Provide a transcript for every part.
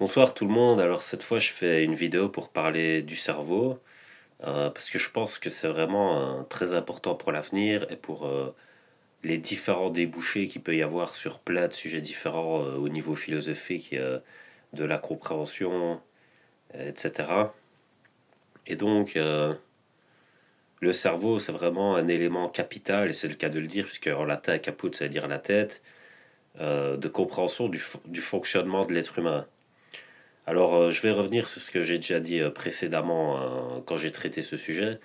Bonsoir tout le monde. Alors cette fois, je fais une vidéo pour parler du cerveau, parce que je pense que c'est vraiment très important pour l'avenir et pour les différents débouchés qu'il peut y avoir sur plein de sujets différents au niveau philosophique, de la compréhension, etc. Et donc, le cerveau, c'est vraiment un élément capital, et c'est le cas de le dire, puisque en latin, caput, ça veut dire la tête, de compréhension du fonctionnement de l'être humain. Alors, je vais revenir sur ce que j'ai déjà dit précédemment quand j'ai traité ce sujet.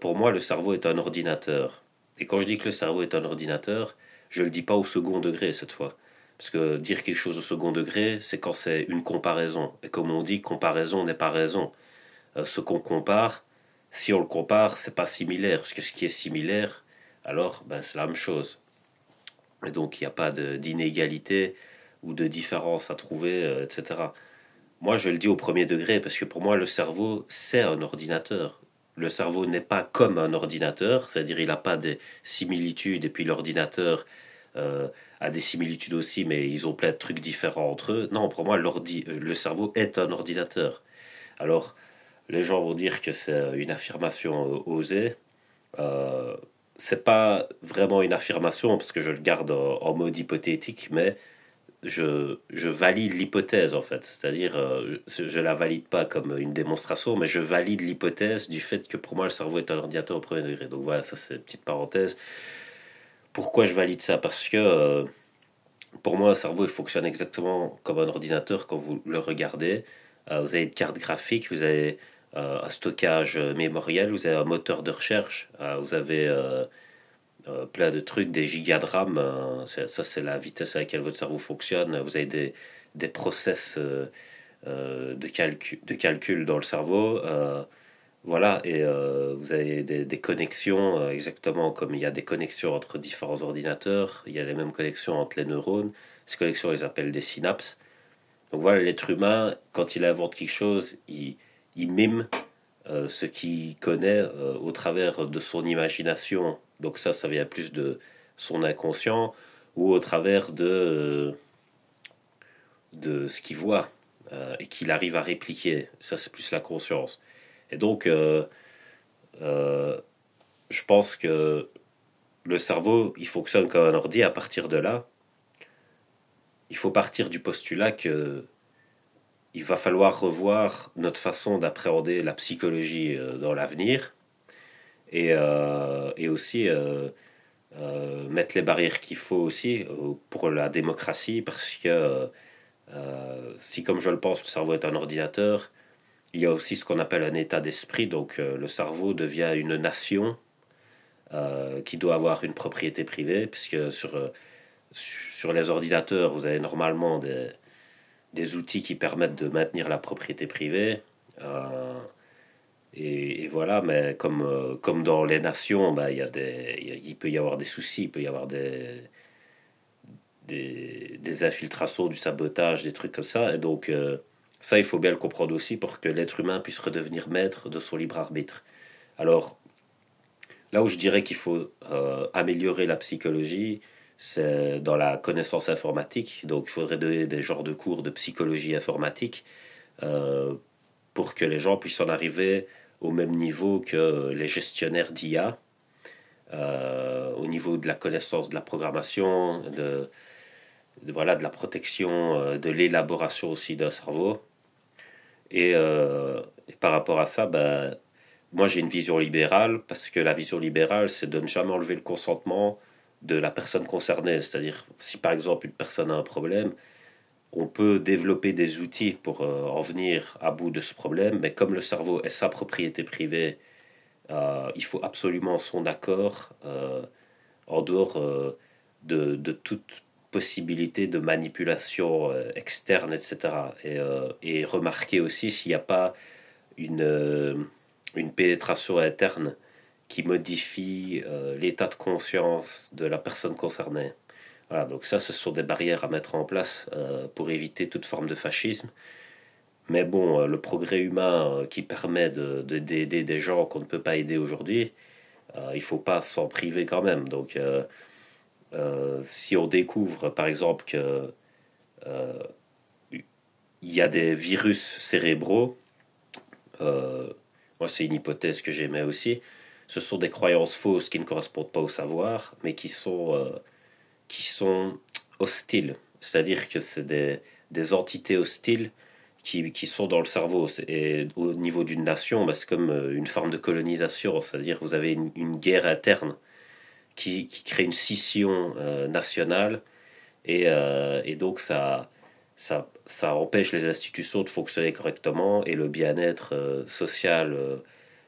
Pour moi, le cerveau est un ordinateur. Et quand je dis que le cerveau est un ordinateur, je ne le dis pas au second degré cette fois. Parce que dire quelque chose au second degré, c'est quand c'est une comparaison. Et comme on dit, comparaison n'est pas raison. Ce qu'on compare, si on le compare, c'est pas similaire. Parce que ce qui est similaire, alors ben, c'est la même chose. Et donc il n'y a pas d'inégalité ou de différence à trouver, etc. Moi, je le dis au premier degré parce que pour moi, le cerveau, c'est un ordinateur. Le cerveau n'est pas comme un ordinateur, c'est-à-dire il n'a pas des similitudes et puis l'ordinateur euh, a des similitudes aussi, mais ils ont plein de trucs différents entre eux. Non, pour moi, le cerveau est un ordinateur. Alors, les gens vont dire que c'est une affirmation osée. Euh, c'est pas vraiment une affirmation parce que je le garde en mode hypothétique, mais je valide l'hypothèse en fait. C'est-à-dire, je la valide pas comme une démonstration, mais je valide l'hypothèse du fait que pour moi le cerveau est un ordinateur au premier degré. Donc voilà, ça c'est une petite parenthèse. Pourquoi je valide ça? Parce que pour moi, le cerveau il fonctionne exactement comme un ordinateur quand vous le regardez. Vous avez une carte graphique, vous avez un stockage mémoriel, vous avez un moteur de recherche, vous avez plein de trucs, des gigas de RAM. Ça, c'est la vitesse à laquelle votre cerveau fonctionne. Vous avez des process de calcul dans le cerveau. Voilà, et vous avez des connexions, exactement comme il y a des connexions entre différents ordinateurs, il y a les mêmes connexions entre les neurones. Ces connexions, ils appellent des synapses. Donc voilà, l'être humain, quand il invente quelque chose, il mime ce qu'il connaît au travers de son imagination. Donc ça vient plus de son inconscient ou au travers de ce qu'il voit et qu'il arrive à répliquer. Ça, c'est plus la conscience. Et donc, euh, je pense que le cerveau, il fonctionne comme un ordi. À partir de là, il faut partir du postulat que il va falloir revoir notre façon d'appréhender la psychologie dans l'avenir et aussi mettre les barrières qu'il faut aussi pour la démocratie parce que si comme je le pense le cerveau est un ordinateur, il y a aussi ce qu'on appelle un état d'esprit, donc le cerveau devient une nation qui doit avoir une propriété privée puisque sur les ordinateurs vous avez normalement des outils qui permettent de maintenir la propriété privée. Et voilà, mais comme dans les nations, bah, il peut y avoir des soucis, il peut y avoir des infiltrations, du sabotage, des trucs comme ça. Et donc, ça, il faut bien le comprendre aussi pour que l'être humain puisse redevenir maître de son libre arbitre. Alors, là où je dirais qu'il faut améliorer la psychologie, c'est dans la connaissance informatique. Donc, il faudrait donner des genres de cours de psychologie informatique euh, pour que les gens puissent en arriver au même niveau que les gestionnaires d'IA, au niveau de la connaissance de la programmation, voilà, de la protection, de l'élaboration aussi d'un cerveau. Et par rapport à ça, ben, moi j'ai une vision libérale, parce que la vision libérale, c'est de ne jamais enlever le consentement de la personne concernée. C'est-à-dire, si par exemple une personne a un problème, on peut développer des outils pour en venir à bout de ce problème, mais comme le cerveau est sa propriété privée, il faut absolument son accord en dehors de toute possibilité de manipulation externe, etc. Et remarquer aussi s'il n'y a pas une pénétration interne qui modifie l'état de conscience de la personne concernée. Voilà, donc ça, ce sont des barrières à mettre en place pour éviter toute forme de fascisme. Mais bon, le progrès humain qui permet d'aider des gens qu'on ne peut pas aider aujourd'hui, il ne faut pas s'en priver quand même. Donc, si on découvre, par exemple, qu'il il y a des virus cérébraux. euh, Moi, c'est une hypothèse que j'aimais aussi. Ce sont des croyances fausses qui ne correspondent pas au savoir, mais qui sont hostiles. C'est-à-dire que c'est des entités hostiles qui sont dans le cerveau. Et au niveau d'une nation, bah, c'est comme une forme de colonisation. C'est-à-dire que vous avez une guerre interne qui crée une scission nationale. Et donc ça empêche les institutions de fonctionner correctement et le bien-être social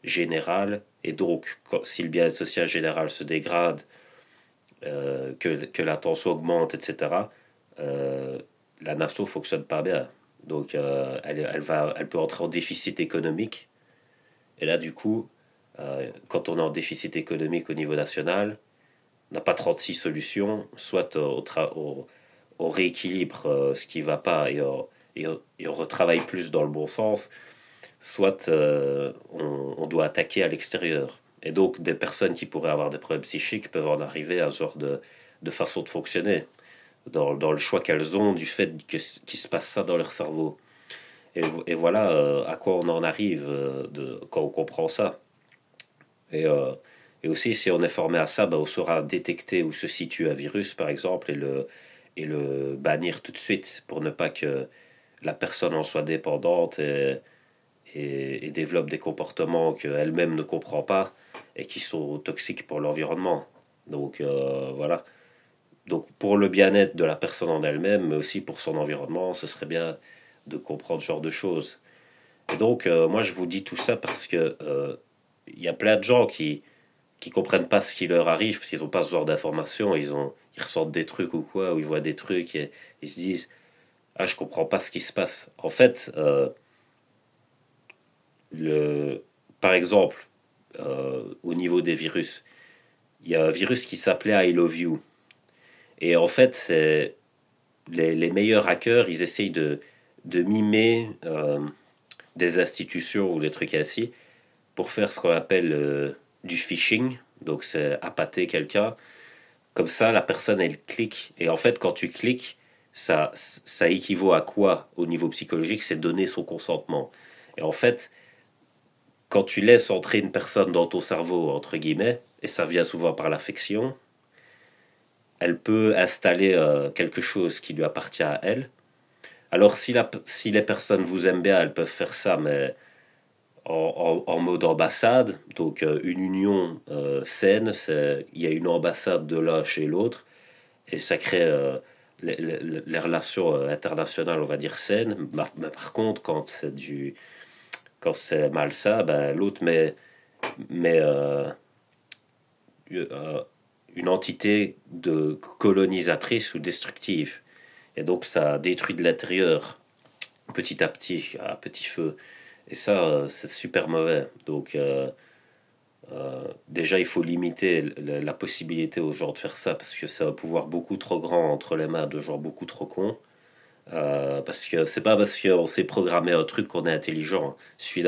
général. Et donc, si le bien-être social général se dégrade, que la tension augmente, etc., euh, la nation ne fonctionne pas bien. Donc, elle peut entrer en déficit économique. Et là, du coup, quand on est en déficit économique au niveau national, on n'a pas 36 solutions. Soit on rééquilibre ce qui ne va pas et on retravaille plus dans le bon sens, soit on doit attaquer à l'extérieur. Et donc, des personnes qui pourraient avoir des problèmes psychiques peuvent en arriver à ce genre de façon de fonctionner, dans le choix qu'elles ont du fait qu'il se passe ça dans leur cerveau. Et voilà à quoi on en arrive quand on comprend ça. Et, euh, et aussi, si on est formé à ça, ben, on saura détecter où se situe un virus, par exemple, et le bannir tout de suite pour ne pas que la personne en soit dépendante et développe des comportements qu'elle-même ne comprend pas et qui sont toxiques pour l'environnement. Donc voilà. Donc pour le bien-être de la personne en elle-même, mais aussi pour son environnement, ce serait bien de comprendre ce genre de choses. Et donc moi je vous dis tout ça parce que il y a plein de gens qui comprennent pas ce qui leur arrive parce qu'ils n'ont pas ce genre d'informations. Ils ressentent des trucs ou quoi, ou ils voient des trucs et ils se disent ah je comprends pas ce qui se passe. En fait, le, par exemple, au niveau des virus, il y a un virus qui s'appelait I Love You. Et en fait, c'est les meilleurs hackers, ils essayent de mimer des institutions ou des trucs ainsi pour faire ce qu'on appelle du phishing. Donc, c'est appâter quelqu'un. Comme ça, la personne, elle clique. Et en fait, quand tu cliques, ça équivaut à quoi au niveau psychologique? C'est donner son consentement. Et en fait, quand tu laisses entrer une personne dans ton cerveau, entre guillemets, et ça vient souvent par l'affection, elle peut installer quelque chose qui lui appartient à elle. Alors si les personnes vous aiment bien, elles peuvent faire ça, mais en mode ambassade, donc une union saine, il y a une ambassade de l'un chez l'autre, et ça crée les relations internationales, on va dire, saines. Mais par contre, quand c'est malsain, ben, l'autre met euh, une entité de colonisatrice ou destructive. Et donc ça détruit de l'intérieur, petit à petit, à petit feu. Et ça, c'est super mauvais. Donc déjà, il faut limiter la possibilité aux gens de faire ça, parce que c'est un pouvoir beaucoup trop grand entre les mains de gens beaucoup trop cons. Parce que c'est pas parce qu'on s'est programmé un truc qu'on est intelligent. Il suffit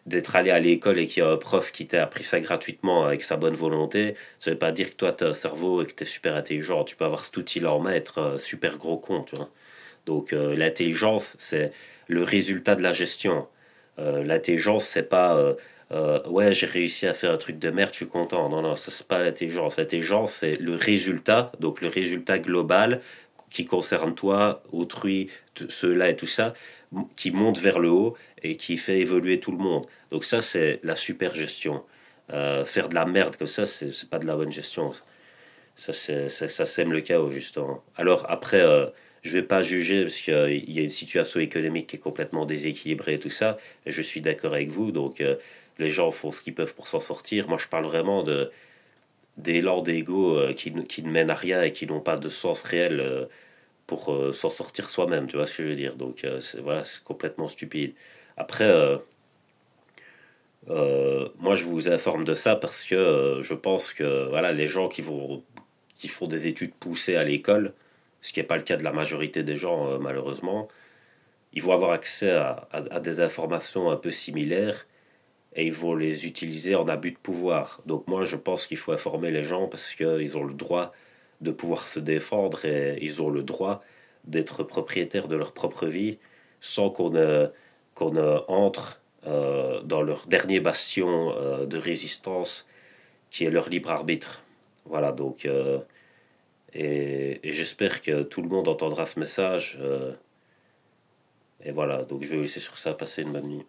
d'être allé à l'école et qu'il y a un prof qui t'a appris ça gratuitement avec sa bonne volonté. Ça veut pas dire que toi t'as un cerveau et que t'es super intelligent. Tu peux avoir cet outil-là en main et être super gros con, tu vois. Donc l'intelligence, c'est le résultat de la gestion. L'intelligence, c'est pas ouais, j'ai réussi à faire un truc de merde, je suis content. Non, non, ça c'est pas l'intelligence. L'intelligence, c'est le résultat, donc le résultat global qui concerne toi, autrui, ceux-là et tout ça, qui monte vers le haut et qui fait évoluer tout le monde. Donc ça, c'est la super gestion. Faire de la merde comme ça, c'est pas de la bonne gestion. Ça sème le chaos, justement. Alors après, je vais pas juger parce qu'il y a une situation économique qui est complètement déséquilibrée et tout ça, et je suis d'accord avec vous, donc les gens font ce qu'ils peuvent pour s'en sortir. Moi, je parle vraiment d'élan d'ego qui ne mènent à rien et qui n'ont pas de sens réel pour s'en sortir soi-même, tu vois ce que je veux dire. Donc voilà, c'est complètement stupide. Après, moi je vous informe de ça parce que je pense que voilà, les gens qui font des études poussées à l'école, ce qui n'est pas le cas de la majorité des gens malheureusement, ils vont avoir accès à des informations un peu similaires et ils vont les utiliser en abus de pouvoir. Donc moi je pense qu'il faut informer les gens parce qu'ils ont le droit de pouvoir se défendre et ils ont le droit d'être propriétaires de leur propre vie sans qu'on entre dans leur dernier bastion de résistance qui est leur libre arbitre. Voilà, donc, et j'espère que tout le monde entendra ce message. Et voilà, donc je vais vous laisser sur ça, passer une bonne nuit.